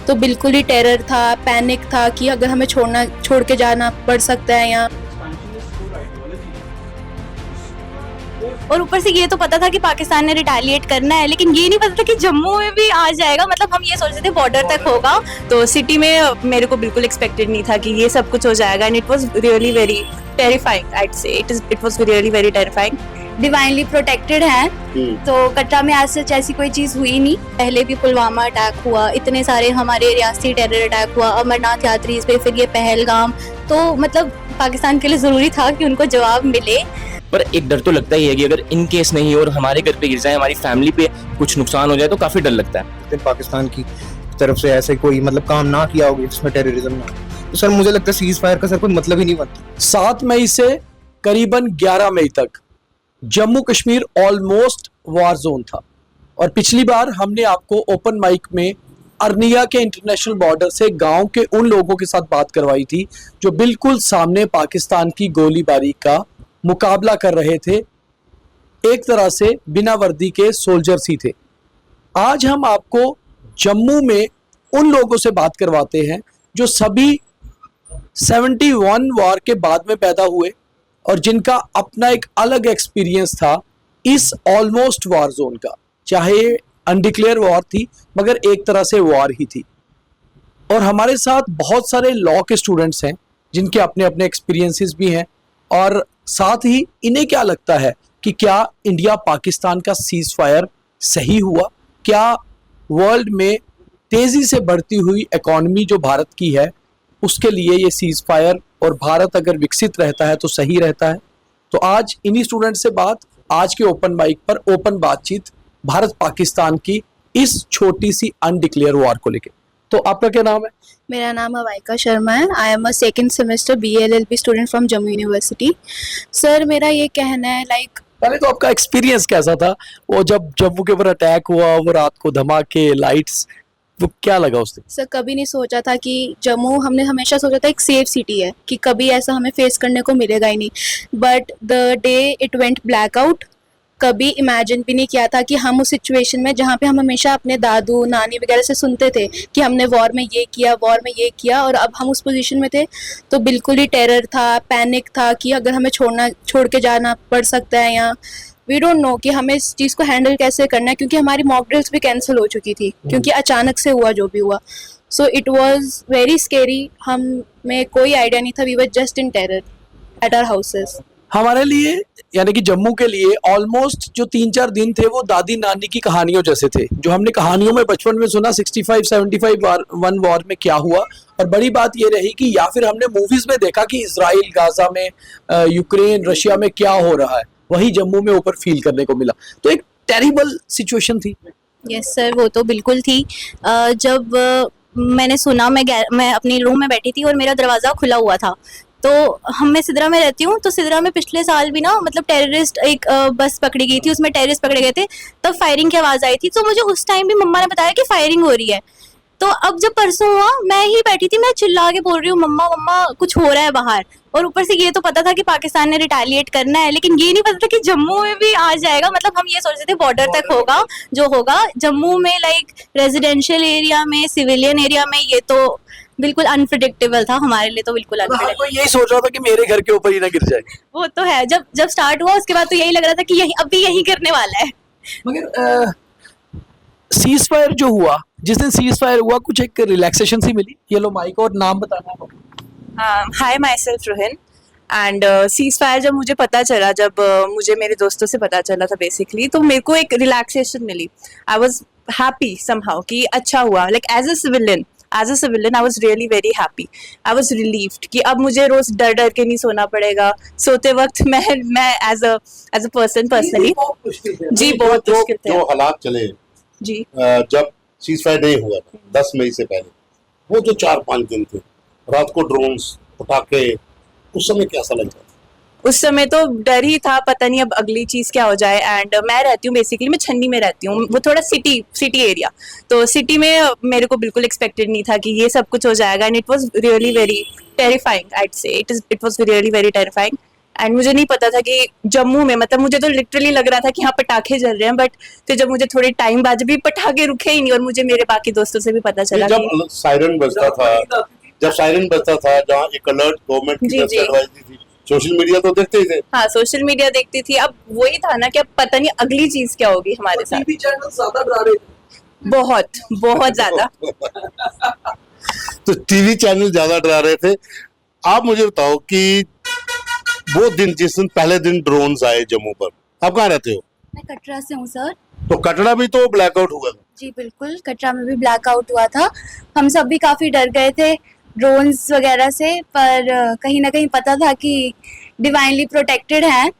तो बिल्कुल ही टेरर था, पैनिक था कि अगर हमें छोड़ के जाना पड़ सकता है यहाँ। और ऊपर से ये तो पता था कि पाकिस्तान ने रिटेलिएट करना है, लेकिन ये नहीं पता था कि जम्मू में भी आ जाएगा। मतलब हम ये सोच रहे थे बॉर्डर तक होगा, तो सिटी में मेरे को बिल्कुल एक्सपेक्टेड नहीं था कि ये सब कुछ हो जाएगा। And it was really very terrifying, I would say it was really very terrifying. Divinely protected हैं, तो कटरा में आज सच ऐसी कोई चीज़ हुई नहीं। पहले भी पुलवामा अटैक हुआ, इतने सारे हमारे रियासती टेरर अटैक हुआ, अमरनाथ यात्रीज पे, फिर ये पहलगाम। तो मतलब पाकिस्तान के लिए ज़रूरी था कि उनको जवाब मिले। पर एक डर तो लगता ही है कि अगर इन केस नहीं और हमारे घर पे गिर जाए, हमारी फैमिली पे कुछ नुकसान हो जाए, तो काफ़ी डर लगता है। पाकिस्तान की तरफ से ऐसे कोई मतलब काम ना किया होगा जिसमें टेररिज्म ना हो, तो सर मुझे लगता है सीज फायर का सर कोई मतलब ही नहीं बनता। 7 मई से करीबन 11 मई तक Jammu Kashmir almost war zone था। और पिछली बार हमने आपको ओपन माइक में अरनिया के इंटरनेशनल बॉर्डर से गांव के उन लोगों के साथ बात करवाई थी जो बिल्कुल सामने पाकिस्तान की गोलीबारी का मुकाबला कर रहे थे, एक तरह से बिना वर्दी के सोल्जर्स ही थे। आज हम आपको जम्मू में उन लोगों से बात करवाते हैं जो सभी 71 वार के बाद में पैदा हुए और जिनका अपना एक अलग एक्सपीरियंस था इस ऑलमोस्ट वार जोन का। चाहे अनडिक्लेयर वॉर थी, मगर एक तरह से वॉर ही थी। और हमारे साथ बहुत सारे लॉ के स्टूडेंट्स हैं जिनके अपने अपने एक्सपीरियंसेस भी हैं, और साथ ही इन्हें क्या लगता है कि क्या इंडिया पाकिस्तान का सीज फायर सही हुआ, क्या वर्ल्ड में तेज़ी से बढ़ती हुई इकॉनमी जो भारत की है उसके लिए ये सीज फायर और भारत अगर विकसित रहता है तो सही रहता है। तो आज इन्हीं स्टूडेंट से बात, आज के ओपन माइक पर ओपन बातचीत भारत पाकिस्तान की इस छोटी सी अनडिक्लेयर वॉर को लेकर। तो आपका क्या नाम है? मेरा नाम हवाइका शर्मा है। आई am a second semester BLLB student from Jammu university. Sir मेरा ये कहना है पहले तो आपका एक्सपीरियंस कैसा था, वो जब जम्मू के ऊपर अटैक हुआ, वो रात को धमाके, लाइट्स, वो क्या लगा उस दिन? सर कभी नहीं सोचा था कि जम्मू, हमने हमेशा सोचा था एक सेफ सिटी है कि कभी ऐसा हमें फेस करने को मिलेगा ही नहीं। But the day it went black out, कभी इमेजिन भी नहीं किया था कि हम उस सिचुएशन में, जहाँ पे हम हमेशा अपने दादू नानी वगैरह से सुनते थे कि हमने वॉर में ये किया, वॉर में ये किया, और अब हम उस पोजीशन में थे। तो बिल्कुल ही टेरर था, पैनिक था कि अगर हमें छोड़ के जाना पड़ सकता है यहाँ। वी डोंट नो कि हमें इस चीज़ को हैंडल कैसे करना है, क्योंकि हमारी मॉक ड्रिल्स भी कैंसिल हो चुकी थी क्योंकि अचानक से हुआ जो भी हुआ। So it was very scary. हमें कोई आइडिया नहीं था, we were just in terror at our houses. हमारे लिए यानी कि जम्मू के लिए ऑलमोस्ट जो 3-4 दिन थे वो दादी नानी की कहानियों जैसे थे, जो हमने कहानियों में बचपन में सुना 65-75 वन वॉर में क्या हुआ। और बड़ी बात ये रही कि या फिर हमने मूवीज में देखा कि इजराइल, गाजा में, यूक्रेन, रशिया में क्या हो रहा है, वही जम्मू में ऊपर फील करने को मिला। तो एक टेरिबल सिचुएशन थी। यस सर, वो तो बिल्कुल थी। जब मैंने सुना, मैं अपने रूम में बैठी थी और मेरा दरवाज़ा खुला हुआ था। तो मैं सिदरा में रहती हूँ, तो सिदरा में पिछले साल भी ना, मतलब टेररिस्ट, एक बस पकड़ी गई थी, उसमें टेररिस्ट पकड़े गए थे, तब फायरिंग की आवाज़ आई थी। तो मुझे उस टाइम भी मम्मा ने बताया कि फायरिंग हो रही है। तो अब जब परसों हुआ, मैं ही बैठी थी, मैं चिल्ला के बोल रही हूँ, मम्मा मम्मा कुछ हो रहा है बाहर। और ऊपर से ये तो पता था कि पाकिस्तान ने रिटेलिएट करना है, लेकिन ये नहीं पता था कि जम्मू में भी आ जाएगा। मतलब हम ये सोच रहे थे बॉर्डर तक होगा जो होगा, जम्मू में लाइक रेजिडेंशियल एरिया में, सिविलियन एरिया में, ये तो बिल्कुल अनप्रिडिक्टेबल था हमारे लिए। तो बिल्कुल अनप्रिडिक्टेबल, यही सोच रहा था कि मेरे घर के ऊपर ही ना गिर जाए। वो तो है, जब स्टार्ट हुआ उसके बाद तो यही लग रहा था कि यही अभी यही करने वाला है। मगर सीज फायर जो हुआ, जिस दिन सीज फायर हुआ, कुछ एक रिलैक्सेशन सी मिली। ये लो माइक, और नाम बताना। Hi, myself Rohin. And ceasefire जब मुझे पता चला, जब मुझे मेरे दोस्तों से पता चला था बेसिकली, तो मेरे को एक रिलैक्सेशन मिली। आई वॉज हैप्पी समहाउ कि अच्छा हुआ। Like as a civilian I was really very happy. I was relieved कि अब मुझे रोज डर डर के नहीं सोना पड़ेगा। सोते वक्त मैं as a person personally जी बहुत मुश्किल थे। जो हालात चले जी, जब सीज फायर नहीं हुआ था 10 मई से पहले, वो जो 4-5 दिन थे, रात को ड्रोन्स, पटाखे, उस समय कैसा लगता था? उस समय तो डर ही था, पता नहीं अब अगली चीज़ क्या हो जाए। एंड मैं रहती हूँ बेसिकली, मैं छन्नी में रहती हूँ, वो थोड़ा सिटी एरिया। तो सिटी में मेरे को बिल्कुल एक्सपेक्टेड नहीं था कि ये सब कुछ हो जाएगा। And it was really very terrifying, I would say it was really very terrifying. And मुझे नहीं पता था कि जम्मू में, मतलब मुझे तो लिटरली लग रहा था कि हाँ पटाखे जल रहे हैं, बट फिर जब मुझे थोड़े टाइम बाद भी पटाखे रुके ही नहीं, और मुझे मेरे बाकी दोस्तों से भी पता चला कि जब सायरन बजता था, जहाँ एक अलर्ट गवर्नमेंट की जी, तरफ से जी। एडवाइस दी थी, सोशल मीडिया तो देखते ही थे। हाँ सोशल मीडिया देखती थी। अब वही था ना कि अब पता नहीं अगली चीज क्या होगी हमारे साथ। टीवी चैनल ज्यादा डरा रहे थे। बहुत बहुत ज्यादा। तो टीवी चैनल ज्यादा डरा रहे थे। आप मुझे बताओ कि वो दिन, जिस दिन पहले दिन ड्रोन्स आए जम्मू पर, आप कहाँ रहते हो? मैं कटरा से हूँ सर। तो कटरा भी तो ब्लैकआउट हुआ था। जी बिल्कुल, कटरा में भी ब्लैकआउट हुआ था। हम सब भी काफ़ी डर गए थे ड्रोन्स वगैरह से, पर कहीं ना कहीं पता था कि डिवाइनली प्रोटेक्टेड हैं,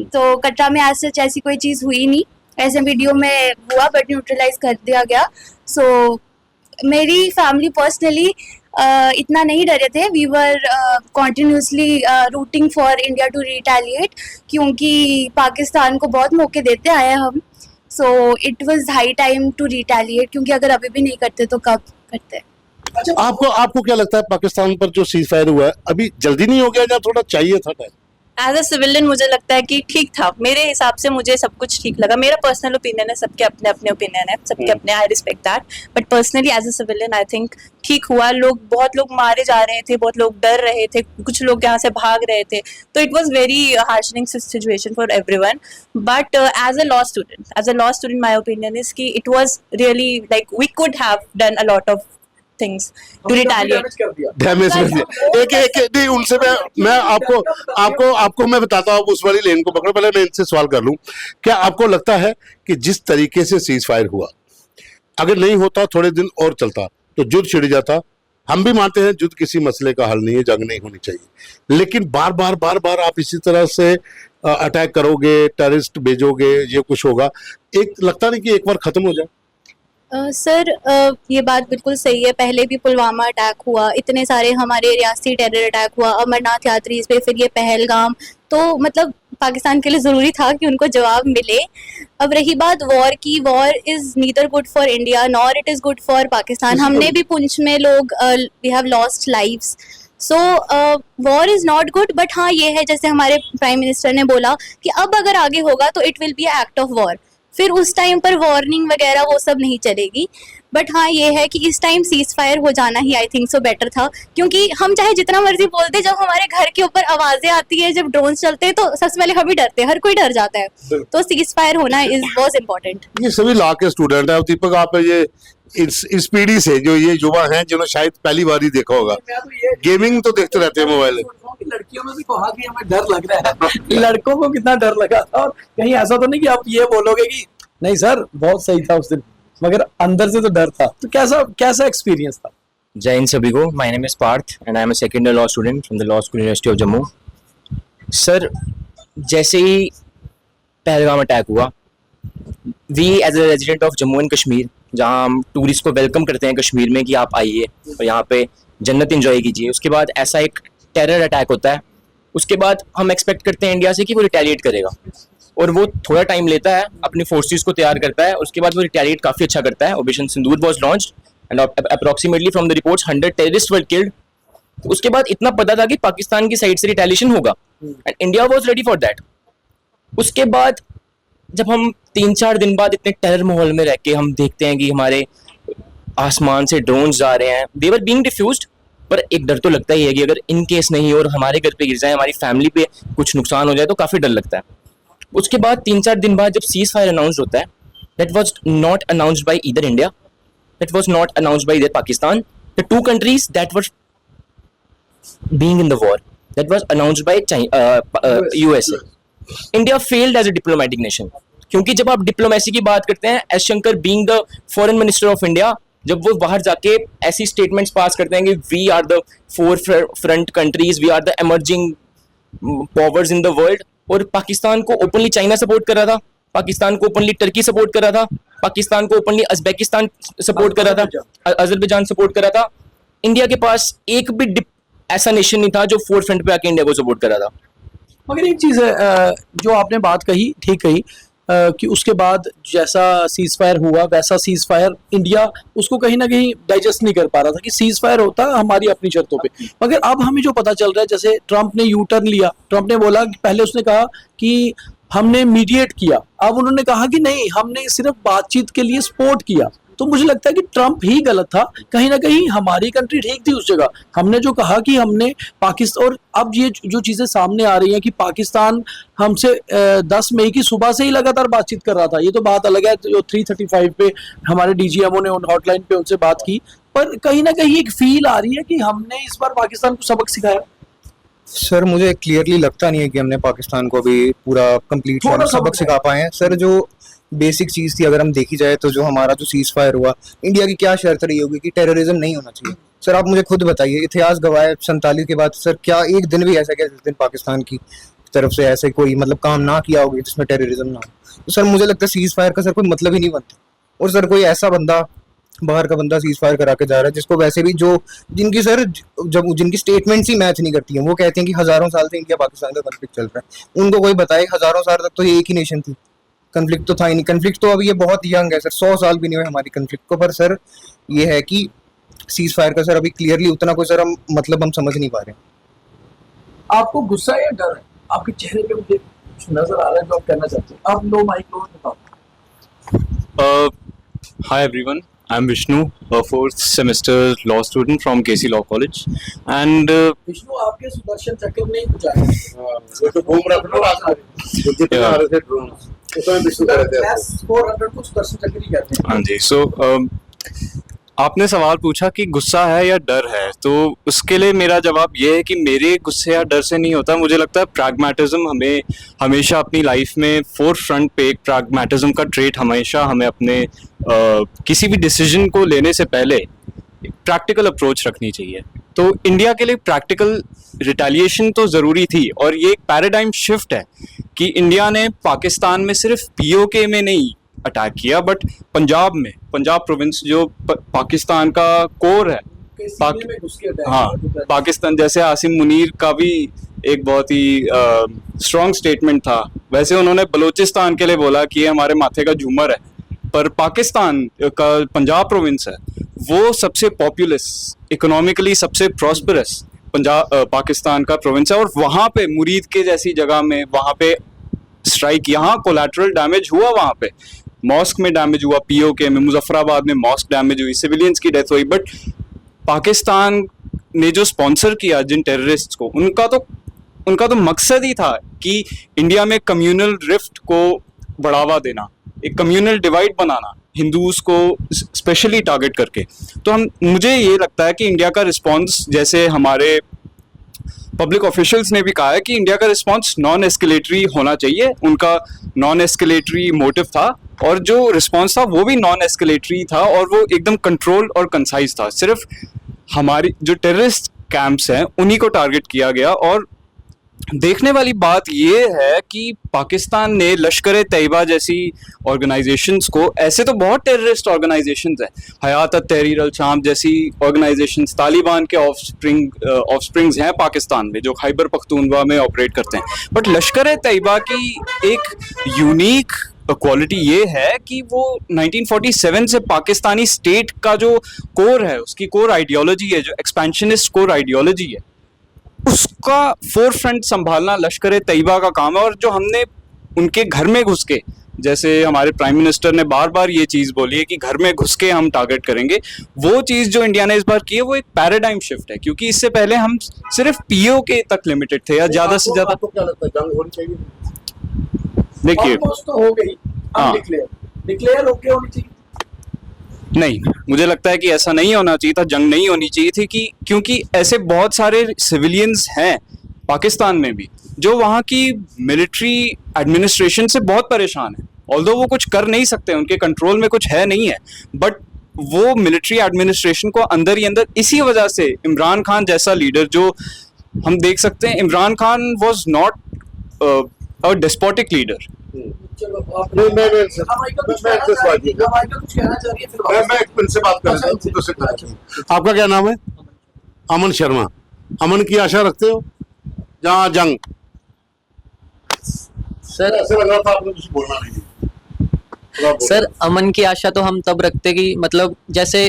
तो कटरा में आज सच ऐसी कोई चीज़ हुई नहीं। ऐसे वीडियो में हुआ बट न्यूट्रलाइज कर दिया गया। सो मेरी फैमिली पर्सनली इतना नहीं डरे थे। We were continuously rooting for India to retaliate, क्योंकि पाकिस्तान को बहुत मौके देते आए हैं हम। So it was high time to retaliate, क्योंकि अगर अभी भी नहीं करते तो कब करते। आपको क्या लगता है पाकिस्तान पर जो सीज फायर हुआ है, अभी जल्दी नहीं हो गया या थोड़ा चाहिए था टाइम? एज अ सिविलियन मुझे लगता है कि ठीक था। मेरे हिसाब से मुझे सब कुछ ठीक लगा। मेरा पर्सनल ओपिनियन है, सबके अपने अपने ओपिनियन है, सबके अपने, I respect that, but personally as a civilian I think ठीक हुआ। बहुत लोग मारे जा रहे थे, बहुत लोग डर रहे थे, कुछ लोग यहाँ से भाग रहे थे, तो it was very harshening situation for everyone. But as a law student my opinion is कि it was really like we could have done a lot of things to retaliate. Damage कर दिया। एक नहीं, उनसे मैं आपको मैं बताता हूँ, उस वाली लेन को पकड़ो। पहले मैं इनसे सवाल कर लूं, क्या आपको लगता है कि जिस तरीके से सीज फायर हुआ, अगर नहीं होता, थोड़े दिन और चलता, तो युद्ध छिड़ जाता? हम भी मानते हैं युद्ध किसी मसले का हल नहीं है, जंग नहीं होनी चाहिए, लेकिन बार बार आप इसी तरह से अटैक करोगे, टेररिस्ट भेजोगे, ये कुछ होगा, एक लगता नहीं कि एक बार खत्म हो जाए? सर ये बात बिल्कुल सही है। पहले भी पुलवामा अटैक हुआ, इतने सारे हमारे रियासती टेरर अटैक हुआ, अमरनाथ यात्रीज पे, फिर ये पहलगाम, तो मतलब पाकिस्तान के लिए ज़रूरी था कि उनको जवाब मिले। अब रही बात वॉर की, war is neither good for India nor it is good for Pakistan. हमने भी पुंछ में लोग we have lost lives, so war is not good. But हाँ ये है, जैसे हमारे प्राइम मिनिस्टर ने बोला कि अब अगर आगे होगा तो it will be act of war, फिर उस टाइम पर वार्निंग वगैरह वो सब नहीं चलेगी। बट हाँ ये है कि इस टाइम सीज फायर हो जाना ही आई थिंक सो बेटर था, क्योंकि हम चाहे जितना मर्जी बोलते, जब हमारे घर के ऊपर आवाजें आती है, जब ड्रोन चलते हैं, तो सबसे पहले हम ही डरते हैं, हर कोई डर जाता है। तो सीज फायर होना वाज इम्पोर्टेंट। ये सभी लॉ के स्टूडेंट है। दीपक, आप ये इस पीढ़ी से जो ये युवा हैं, जिन्होंने शायद पहली बार ही देखा होगा, गेमिंग तो देखते रहते हैं मोबाइल। लड़कियों में भी बहुत ही हमें डर लग रहा है। लड़कों को कितना डर लगा था, और कहीं ऐसा तो नहीं कि आप ये बोलोगे कि नहीं सर बहुत सही था उस दिन, मगर अंदर से तो डर था। तो कैसा एक्सपीरियंस था? जय हिंद सभी को। My name is Parth and I am a second year law student from the law school university of Jammu. Sir जैसे ही पहलगाम अटैक हुआ, we as a resident of Jammu and Kashmir, जहाँ हम टूरिस्ट को वेलकम करते हैं कश्मीर में कि आप आइए और यहाँ पे जन्नत एंजॉय कीजिए, उसके बाद ऐसा एक टेरर अटैक होता है, उसके बाद हम एक्सपेक्ट करते हैं इंडिया से कि वो रिटेलिएट करेगा, और वो थोड़ा टाइम लेता है, अपनी फोर्सेस को तैयार करता है, उसके बाद वो रिटेलिएट काफ़ी अच्छा करता है। Operation Sindoor was launched and approximately from the reports 100 terrorist were killed. उसके बाद इतना पता था कि पाकिस्तान की साइड से रिटेलिएशन होगा and India was ready for that. उसके बाद जब हम 3-4 दिन बाद इतने टेरर माहौल में रह के हम देखते हैं कि हमारे आसमान से ड्रोन्स जा रहे हैं, दे वर बीइंग डिफ्यूज्ड, पर एक डर तो लगता ही है कि अगर इन केस नहीं और हमारे घर पे गिर जाए, हमारी फैमिली पे कुछ नुकसान हो जाए, तो काफ़ी डर लगता है। उसके बाद 3-4 दिन बाद जब सीज फायर अनाउंस होता है, that was not announced by either India, that was not announced by either Pakistan, the two countries that were being in the war, that was announced by USA. India failed as a diplomatic nation, क्योंकि जब आप diplomacy की बात करते हैं, S Shankar being the foreign minister of India, जब वो बाहर जाके ऐसी स्टेटमेंट्स पास करते हैं कि we are the forefront countries, we are the emerging powers in the world, और पाकिस्तान को ओपनली चाइना सपोर्ट कर रहा था, पाकिस्तान को ओपनली टर्की सपोर्ट कर रहा था, पाकिस्तान को ओपनली उज़्बेकिस्तान सपोर्ट कर रहा था, अजरबैजान सपोर्ट कर रहा था। इंडिया के पास एक भी ऐसा नेशन नहीं था जो फोर फ्रंट पे आके इंडिया को सपोर्ट कर रहा था। मगर एक चीज़ है, जो आपने बात कही ठीक कही, कि उसके बाद जैसा सीज फायर हुआ वैसा सीज फायर इंडिया उसको कहीं ना कहीं डाइजेस्ट नहीं कर पा रहा था कि सीज फायर होता हमारी अपनी शर्तों पे। मगर अब हमें जो पता चल रहा है, जैसे ट्रंप ने यू टर्न लिया, ट्रंप ने बोला कि पहले उसने कहा कि हमने मीडिएट किया, अब उन्होंने कहा कि नहीं, हमने सिर्फ बातचीत के लिए सपोर्ट किया। तो मुझे लगता है कि ट्रंप ही गलत था, कहीं ना कहीं हमारी कंट्री ठीक थी उस जगह। हमने जो कहा कि हमने पाकिस्तान, और अब ये जो चीज़ें सामने आ रही हैं कि पाकिस्तान हमसे 10 मई की सुबह से ही लगातार बातचीत कर रहा था, ये तो बात अलग है। जो 335 पे हमारे डीजीएमओ ने उन हॉटलाइन पे उनसे बात की, पर कहीं ना कहीं एक फील आ रही है कि हमने इस बार पाकिस्तान को सबक सिखाया। सर मुझे क्लियरली लगता नहीं है कि हमने पाकिस्तान को अभी पूरा कंप्लीट थोड़ा सबक सिखा पाए हैं। सर जो बेसिक चीज़ थी, अगर हम देखी जाए तो जो हमारा जो सीज फायर हुआ, इंडिया की क्या शर्त रही होगी कि टेररिज्म नहीं होना चाहिए। सर आप मुझे खुद बताइए, इतिहास गवाह है 47 के बाद सर क्या एक दिन भी ऐसा क्या जिस दिन पाकिस्तान की तरफ से ऐसे कोई मतलब काम ना किया होगा जिसमें टेररिज्म ना हो। तो सर मुझे लगता है सीज फायर का सर कोई मतलब ही नहीं बनता। और सर कोई ऐसा बंदा, बाहर का बंदा सीज फायर करा के जा रहा है जिसको वैसे भी जो जिनकी सर जब जिनकी स्टेटमेंट्स ही मैच नहीं करती हैं, वो कहते हैं कि हजारों साल से इंडिया पाकिस्तान का कॉन्फ्लिक्ट चल रहा है। उनको कोई बताए हजारों साल तक तो ये एक ही नेशन थी, कन्फ्लिक्ट तो था ही नहीं। कन्फ्लिक्ट तो अभी ये बहुत यंग है सर, 100 साल भी नहीं हुए हमारी कन्फ्लिक्ट को। पर सर ये है कि सीज फायर का सर अभी क्लियरली उतना कोई सर हम मतलब हम समझ नहीं पा रहे हैं। आपको गुस्सा या डर है? आपके चेहरे पे मुझे कुछ नजर आ रहा है जो आप कहना चाहते हैं। आप लो माइक लो बताओ। Hi everyone, I'm Vishnu, a fourth semester law student from KC Law College, and Vishnu आपके सुदर्शन चक्र नहीं कुछ आया। वो तो घूम रहा था रात में, वो जितने आ रहे थे ड्रोन उसमें विष्णु कह रहे थे। S-400 को सुदर्शन चक्र ही कहते हैं। हाँ जी। So आपने सवाल पूछा कि गुस्सा है या डर है, तो उसके लिए मेरा जवाब ये है कि मेरे गुस्से या डर से नहीं होता। मुझे लगता है प्रैग्मैटिज्म हमें हमेशा अपनी लाइफ में फोर फ्रंट पे, एक प्रैग्मैटिज्म का ट्रेट हमेशा हमें अपने किसी भी डिसीजन को लेने से पहले प्रैक्टिकल अप्रोच रखनी चाहिए। तो इंडिया के लिए प्रैक्टिकल रिटेलिएशन तो ज़रूरी थी, और ये एक पैराडाइम शिफ्ट है कि इंडिया ने पाकिस्तान में सिर्फ पीओके में नहीं अटैक किया, बट पंजाब में, पंजाब प्रोविंस जो पाकिस्तान का कोर है, हाँ पाकिस्तान, जैसे आसिम मुनीर का भी एक बहुत ही स्ट्रॉन्ग स्टेटमेंट था, वैसे उन्होंने बलूचिस्तान के लिए बोला कि ये हमारे माथे का झूमर है। पर पाकिस्तान का पंजाब प्रोविंस है, वो सबसे पॉपुलस, इकोनॉमिकली सबसे प्रॉस्परस पाकिस्तान का प्रोविंस है, और वहाँ पे मुरीद के जैसी जगह में वहाँ पे स्ट्राइक, यहाँ कोलैटरल डैमेज हुआ, वहाँ पे मॉस्क में डैमेज हुआ, पीओके में, मुजफ्फराबाद में मॉस्क डैमेज हुई, सिविलियंस की डेथ हुई। बट पाकिस्तान ने जो स्पॉन्सर किया जिन टेररिस्ट को, उनका तो मकसद ही था कि इंडिया में कम्युनल रिफ्ट को बढ़ावा देना, एक कम्युनल डिवाइड बनाना, हिंदूज को स्पेशली टारगेट करके। तो मुझे ये लगता है कि इंडिया का रिस्पॉन्स, जैसे हमारे पब्लिक ऑफिशियल्स ने भी कहा है कि इंडिया का रिस्पॉन्स नॉन एस्केलेटरी होना चाहिए, उनका नॉन एस्केलेटरी मोटिव था, और जो रिस्पॉन्स था वो भी नॉन एस्केलेटरी था, और वो एकदम कंट्रोल और कंसाइज था। सिर्फ हमारी जो टेररिस्ट कैंप्स हैं उन्हीं को टारगेट किया गया। और देखने वाली बात ये है कि पाकिस्तान ने लश्कर तैयबा जैसी ऑर्गेनाइजेशंस को, ऐसे तो बहुत टेररिस्ट ऑर्गेनाइजेशंस हैं, हयात तहरीर अल शाम जैसी ऑर्गेनाइजेशंस, तालिबान के ऑफस्प्रिंग्स हैं पाकिस्तान में, जो खैबर पख्तूनख्वा में ऑपरेट करते हैं। बट लश्कर तैयबा की एक यूनिक क्वालिटी ये है कि वो 1947 से पाकिस्तानी स्टेट का जो कोर है, उसकी कोर आइडियोलॉजी है, जो एक्सपेंशनिस्ट कोर आइडियोलॉजी है, उसका फोर फ्रंट संभालना लश्कर तैयबा का काम है। और जो हमने उनके घर में घुस के, जैसे हमारे प्राइम मिनिस्टर ने बार बार ये चीज़ बोली है कि घर में घुस के हम टारगेट करेंगे, वो चीज़ जो इंडिया ने इस बार की है वो एक पैराडाइम शिफ्ट है, क्योंकि इससे पहले हम सिर्फ पीओके तक लिमिटेड थे, या ज़्यादा से ज़्यादा। आपको क्या लगता है जंग होनी चाहिए? देखिए, तो हो गई, हाँ, डिक्लेयर होके होनी चाहिए। नहीं, मुझे लगता है कि ऐसा नहीं होना चाहिए था, जंग नहीं होनी चाहिए थी, कि क्योंकि ऐसे बहुत सारे सिविलियंस हैं पाकिस्तान में भी जो वहाँ की मिलिट्री एडमिनिस्ट्रेशन से बहुत परेशान है। ऑल्दो वो कुछ कर नहीं सकते, उनके कंट्रोल में कुछ है नहीं है, बट वो मिलिट्री एडमिनिस्ट्रेशन को अंदर ही अंदर, इसी वजह से इमरान खान जैसा लीडर, जो हम देख सकते हैं, Imran Khan was not a despotic leader. चलो नहीं, मैं इनसे बात कर रहा हूँ। आपका क्या नाम है? अमन शर्मा। अमन की आशा रखते हो जहाँ जंग? सर ऐसे लग रहा था आपने कुछ बोलना नहीं। सर अमन की आशा तो हम तब रखते कि मतलब जैसे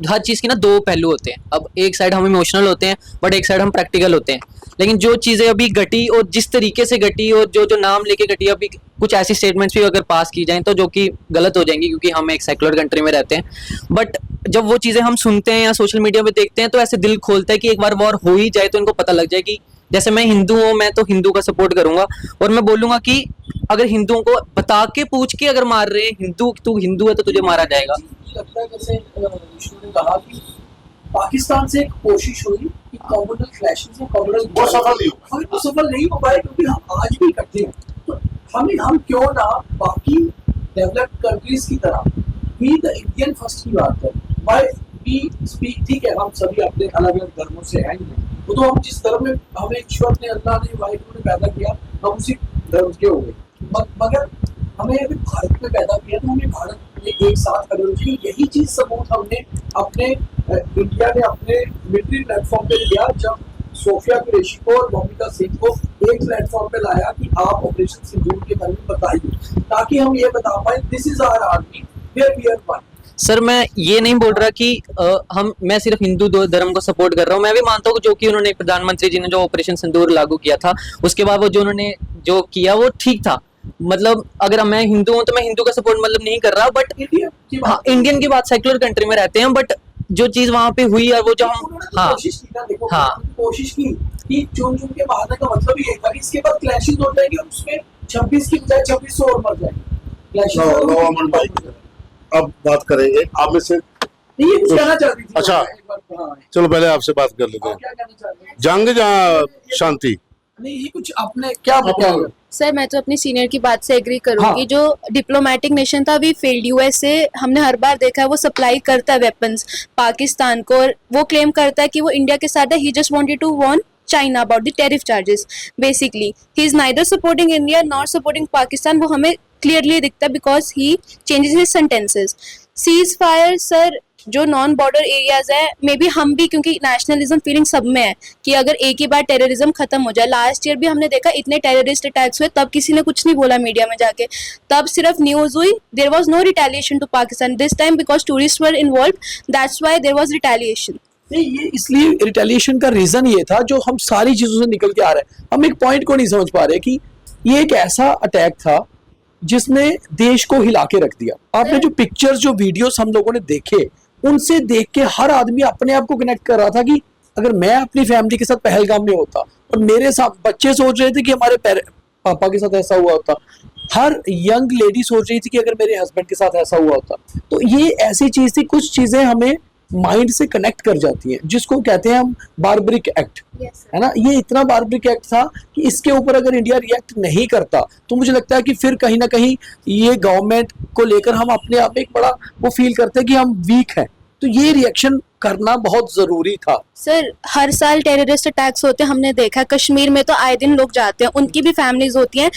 हर चीज़ की ना दो पहलू होते हैं। अब एक साइड हम इमोशनल होते हैं बट एक साइड हम प्रैक्टिकल होते हैं। लेकिन जो चीज़ें अभी घटी और जिस तरीके से घटी और जो जो नाम लेके घटी, अभी कुछ ऐसी स्टेटमेंट्स भी अगर पास की जाएं तो जो कि गलत हो जाएंगी क्योंकि हम एक सेकुलर कंट्री में रहते हैं। बट जब वो चीज़ें हम सुनते हैं या सोशल मीडिया पे देखते हैं तो ऐसे दिल खोलता है कि एक बार वॉर हो ही जाए तो इनको पता लग जाए कि जैसे मैं हिंदू हूँ, मैं तो हिंदू का सपोर्ट करूंगा और मैं बोलूंगा कि अगर हिंदुओं को बता के पूछ के अगर मार रहे हैं हिंदू, तू हिंदू है तो तुझे मारा जाएगा। मुझे लगता है जैसे विष्णु ने कहा कि पाकिस्तान से एक कोशिश हुई कि कॉमनवेल्थ क्लैशेस में कॉमनवेल्थ वो सफल नहीं हुआ। हमें तो सफल नहीं हो पाए क्योंकि हम आज भी इकट्ठे हैं। तो हम क्यों ना बाकी डेवलप्ड कंट्रीज की तरह भी द इंडियन फर्स्ट की बात करें। व्हाई वी स्पीक, ठीक है हम सभी अपने अलग अलग धर्मों से हैं, वो तो हम जिस धर्म में हमें ईश्वर ने, अल्लाह ने, वाहिगुरु ने पैदा किया हम उसी धर्म के हो गए। मगर हमें अभी भारत में पैदा किया तो हमें भारत में एक साथ करना चाहिए। यही चीज सबूत हमने अपने इंडिया ने अपने मिलिट्री प्लेटफॉर्म पे लिया जब सोफिया कुरैशी को और मोमिता सिंह को एक प्लेटफॉर्म पे लाया कि आप ऑपरेशन सिंदूर के बारे में बताइए, ताकि हम ये बता पाए this is our army where we are one. Sir मैं ये नहीं बोल रहा कि मैं सिर्फ हिंदू धर्म को सपोर्ट कर रहा हूँ। मैं भी मानता हूँ जो कि उन्होंने प्रधानमंत्री जी ने जो ऑपरेशन सिंदूर लागू किया था उसके बाद वो जो उन्होंने जो किया वो ठीक था। मतलब अगर मैं हिंदू हूँ तो मैं हिंदू का सपोर्ट मतलब नहीं कर रहा, बट इंडियन की बात, सेकुलर कंट्री में रहते हैं, बट जो चीज वहां पे हुई और वो जो हम कोशिश की ना, देखो हाँ कोशिश की कि चुन चुन के मारने का मतलब ये था कि इसके बाद क्लैशेस हो जाएंगे और उसमें 26 की बजाय 2600 और मर जाएंगे। अमन भाई अब बात करेंगे आप में से। नहीं ये कुछ कहना चाहती थी। अच्छा चलो पहले आपसे बात कर लेते हैं। क्या कहना चाहते हैं? जंग जहाँ शांति। नहीं ये कुछ आपने क्या बताया? सर मैं तो अपनी सीनियर की बात से एग्री करूंगी। हाँ। जो डिप्लोमेटिक नेशन था वी फेल्ड। यूएसए हमने हर बार देखा है वो सप्लाई करता है वेपन्स पाकिस्तान को और वो क्लेम करता है कि वो इंडिया के साथ है। He just wanted to warn China about the tariff charges. Basically he is neither supporting India not supporting Pakistan. वो हमें क्लियरली दिखता है because he changes his sentences. Ceasefire sir जो नॉन बॉर्डर एरियाज है may be हम भी, क्योंकि nationalism feeling सब में है कि अगर एक ही बार टेररिज्म खत्म हो जाए। लास्ट ईयर भी हमने देखा इतने टेररिस्ट अटैक्स हुए तब किसी ने कुछ नहीं बोला मीडिया में जाके, तब सिर्फ न्यूज हुई। There was no retaliation to Pakistan this time because tourist were involve, that's why there was retaliation. नहीं ये इसलिए रिटेलिएशन का रीजन ये था जो हम सारी चीजों से निकल के आ रहे हैं। हम एक पॉइंट को नहीं समझ पा रहे कि ये एक ऐसा अटैक था जिसने देश को हिला के रख दिया। आपने जो पिक्चर्स जो वीडियोस हम लोगों ने देखे उनसे देख के हर आदमी अपने आप को कनेक्ट कर रहा था कि अगर मैं अपनी फैमिली के साथ पहलगाम में होता और मेरे साथ बच्चे सोच रहे थे कि हमारे पापा के साथ ऐसा हुआ होता, हर यंग लेडी सोच रही थी कि अगर मेरे हस्बैंड के साथ ऐसा हुआ होता। तो ये ऐसी चीज थी, कुछ चीजें हमें माइंड से कनेक्ट कर जाती हैं जिसको कहते हैं हम बार्बरिक एक्ट। है ना, ये इतना बार्बरिक एक्ट था कि इसके ऊपर अगर इंडिया रिएक्ट नहीं करता तो मुझे लगता है कि फिर कहीं ना कहीं ये गवर्नमेंट को लेकर हम अपने आप में एक बड़ा वो फील करते हैं कि हम वीक हैं। तो ये रिएक्शन करना बहुत जरूरी था। सर हर साल टेररिस्ट अटैक्स होते हैं, हमने देखा कश्मीर में तो आए दिन लोग जाते हैं, उनकी भी फैमिलीज होती हैं।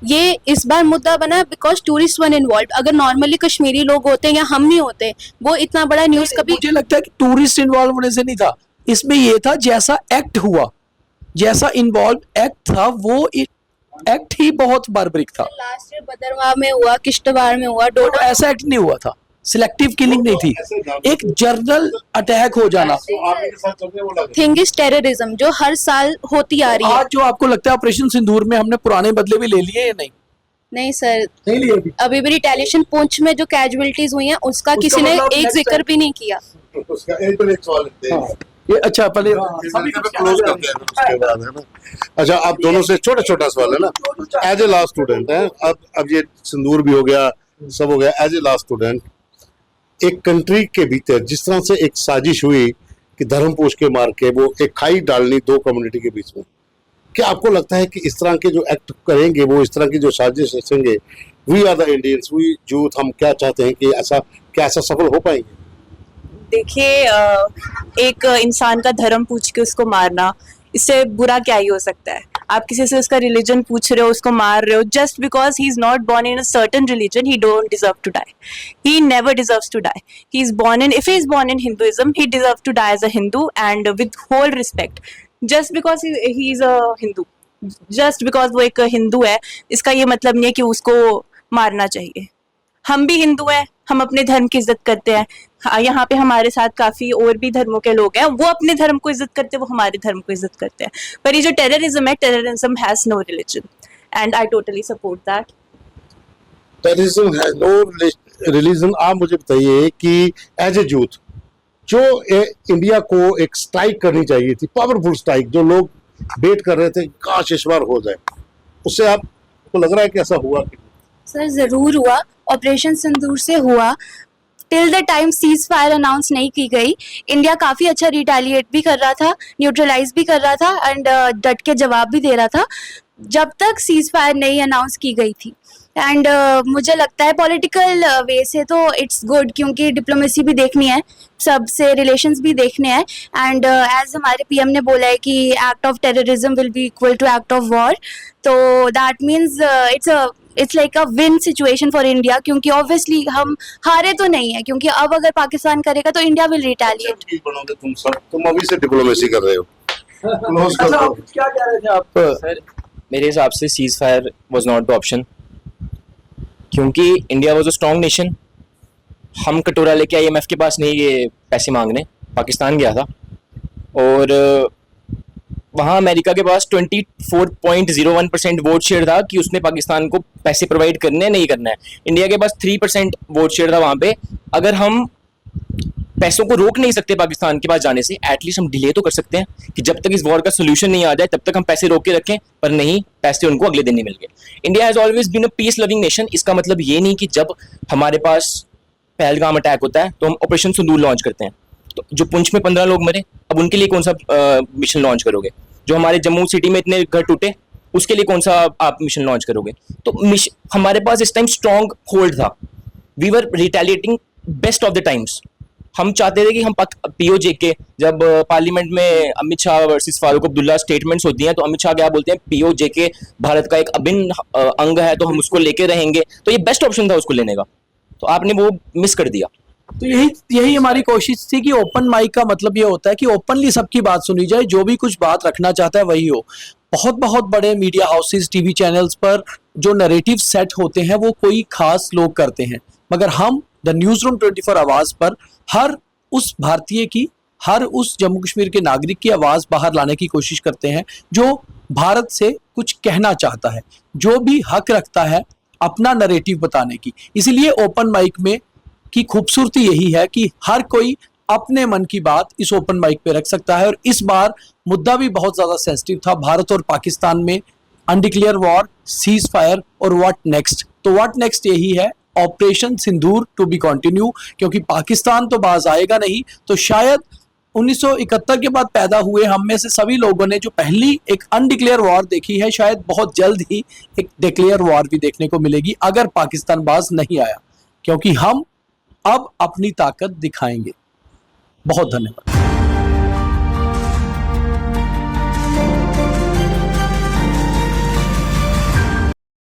ये इस बार मुद्दा बना बिकॉज टूरिस्ट वन इन्वॉल्व। अगर नॉर्मली कश्मीरी लोग होते हैं या हम नहीं होते वो इतना बड़ा न्यूज कभी। मुझे लगता है कि टूरिस्ट इन्वॉल्व होने से नहीं था, इसमें ये था जैसा एक्ट हुआ, जैसा इन्वॉल्व एक्ट था वो एक्ट ही बहुत बार्बरिक था। लास्ट ईयर भद्रवाह में हुआ, किश्तवाड़ में हुआ, डोडा। ऐसा एक्ट नहीं हुआ था, सिलेक्टिव किलिंग नहीं थी, एक जर्नल अटैक हो जाना। थिंग इज टेररिज्म जो हर साल होती आ रही है। आज जो आपको लगता है ऑपरेशन सिंदूर में हमने पुराने बदले भी ले लिए या नहीं? नहीं सर नहीं लिए अभी। अभी भी रिटेलिएशन पुंछ में जो कैजुअलिटीज हुई हैं उसका किसी ने मतलब एक next जिक्र time- भी नहीं किया। उसका एक सवाल लेते हैं। हाँ, ये अच्छा पहले सभी को क्लोज करते हैं फिर उसके बाद, है ना। अच्छा आप दोनों से छोटा छोटा सवाल है ना, एज ए लॉ स्टूडेंट है, अब ये सिंदूर भी हो गया, सब हो गया, एज ए लॉ स्टूडेंट एक कंट्री के भीतर जिस तरह से एक साजिश हुई कि धर्म पोष के मार के वो एक खाई डालनी दो कम्युनिटी के बीच में, क्या आपको लगता है कि इस तरह के जो एक्ट करेंगे, वो इस तरह की जो साजिश रचेंगे, we are the Indians, we youth, हम क्या चाहते हैं कि ऐसा सफल हो पाएंगे? देखिए एक इंसान का धर्म पूछ के उसको मारना, इससे बुरा क्या ही हो सकता है। आप किसी से उसका रिलीजन पूछ रहे हो, उसको मार रहे हो, just because he is not born in a certain religion he don't deserve to die. He never deserves to die. He is born in, if he is born in Hinduism, he deserves to die as a Hindu and with whole respect. Just because he is a Hindu, just because वो एक हिंदू है, इसका ये मतलब नहीं है कि उसको मारना चाहिए। हम भी हिंदू हैं, हम अपने धर्म की इज्जत करते हैं। यहाँ पे हमारे साथ काफी और भी धर्मों के लोग हैं, वो अपने धर्म को इज्जत करते हैं, वो हमारे धर्म को इज्जत करते हैं। पर ये जो टेररिज्म है, terrorism has no religion and I totally support that. Terrorism has no religion. आप मुझे बताइए कि एज ए यूथ जो इंडिया को एक स्ट्राइक करनी चाहिए थी, पावरफुल स्ट्राइक, जो लोग वेट कर रहे थे काश इस बार हो जाए, उससे आपको लग रहा है कि ऐसा हुआ? सर ज़रूर हुआ, ऑपरेशन सिंदूर से हुआ। Till the time cease fire announce नहीं की गई, इंडिया काफ़ी अच्छा रिटेलिएट भी कर रहा था, न्यूट्रलाइज भी कर रहा था एंड डट के जवाब भी दे रहा था, जब तक सीज फायर नहीं अनाउंस की गई थी। एंड मुझे लगता है पॉलिटिकल वे से तो इट्स गुड, क्योंकि डिप्लोमेसी भी देखनी है, सबसे रिलेशंस भी देखने हैं। एंड एज हमारे पीएम ने बोला है कि act of terrorism will be equal to act of war, तो that means it's like a win situation for India, क्योंकि ऑब्वियसली हम हारे तो नहीं है, क्योंकि अब अगर पाकिस्तान करेगा तो इंडिया विल रिटेलिएट। ठीक बनोगे तुम सब, तुम अभी से डिप्लोमेसी कर रहे हो। क्लोज कर अच्छा, दो। क्या कह रहे थे आप? सर मेरे हिसाब से ceasefire was not the option, क्योंकि India was a strong nation. हम कटोरा लेके IMF के पास नहीं ये पैसे मांगने, पाकिस्तान गया था, और वहाँ अमेरिका के पास 24.01% वोट शेयर था कि उसने पाकिस्तान को पैसे प्रोवाइड करने हैं नहीं करना है। इंडिया के पास 3% वोट शेयर था वहाँ पे। अगर हम पैसों को रोक नहीं सकते पाकिस्तान के पास जाने से, एटलीस्ट हम डिले तो कर सकते हैं कि जब तक इस वॉर का सोल्यूशन नहीं आ जाए तब तक हम पैसे रोक के रखें, पर नहीं, पैसे उनको अगले दिन नहीं मिल गए। India has always been a peace loving nation. इसका मतलब ये नहीं कि जब हमारे पास पहलगाम अटैक होता है तो हम ऑपरेशन सिंदूर लॉन्च करते हैं। तो जो पुंछ में 15 लोग मरे, अब उनके लिए कौन सा मिशन लॉन्च करोगे? जो हमारे जम्मू सिटी में इतने घर टूटे, उसके लिए कौन सा आप मिशन लॉन्च करोगे? तो हमारे पास इस टाइम स्ट्रॉन्ग होल्ड था, we were retaliating best of the times. हम चाहते थे कि हम POJ के, जब पार्लियामेंट में अमित शाह वर्सेस फारूक अब्दुल्ला स्टेटमेंट्स होती हैं तो अमित शाह क्या बोलते हैं, POJ के भारत का एक अभिन्न अंग है तो हम उसको लेके रहेंगे, तो ये बेस्ट ऑप्शन था उसको लेने का, तो आपने वो मिस कर दिया। तो यही हमारी कोशिश थी कि ओपन माइक का मतलब ये होता है कि ओपनली सबकी बात सुनी जाए, जो भी कुछ बात रखना चाहता है वही हो। बहुत बहुत बड़े मीडिया हाउसेस, टीवी चैनल्स पर जो नैरेटिव सेट होते हैं वो कोई खास लोग करते हैं, मगर हम द न्यूज़ रूम 24 आवाज़ पर हर उस भारतीय की, हर उस जम्मू कश्मीर के नागरिक की आवाज़ बाहर लाने की कोशिश करते हैं जो भारत से कुछ कहना चाहता है, जो भी हक रखता है अपना नैरेटिव बताने की। इसीलिए ओपन माइक में की खूबसूरती यही है कि हर कोई अपने मन की बात इस ओपन माइक पे रख सकता है। और इस बार मुद्दा भी बहुत ज़्यादा सेंसिटिव था, भारत और पाकिस्तान में अनडिक्लेयर वॉर, सीज फायर और व्हाट नेक्स्ट। तो व्हाट नेक्स्ट यही है, operation Sindoor to be continue, क्योंकि पाकिस्तान तो बाज आएगा नहीं। तो शायद 1971 के बाद पैदा हुए हम में से सभी लोगों ने जो पहली एक अनडिक्लेयर वॉर देखी है, शायद बहुत जल्द ही एक डिक्लेयर वॉर भी देखने को मिलेगी अगर पाकिस्तान बाज नहीं आया, क्योंकि हम अब अपनी ताकत दिखाएंगे। बहुत धन्यवाद।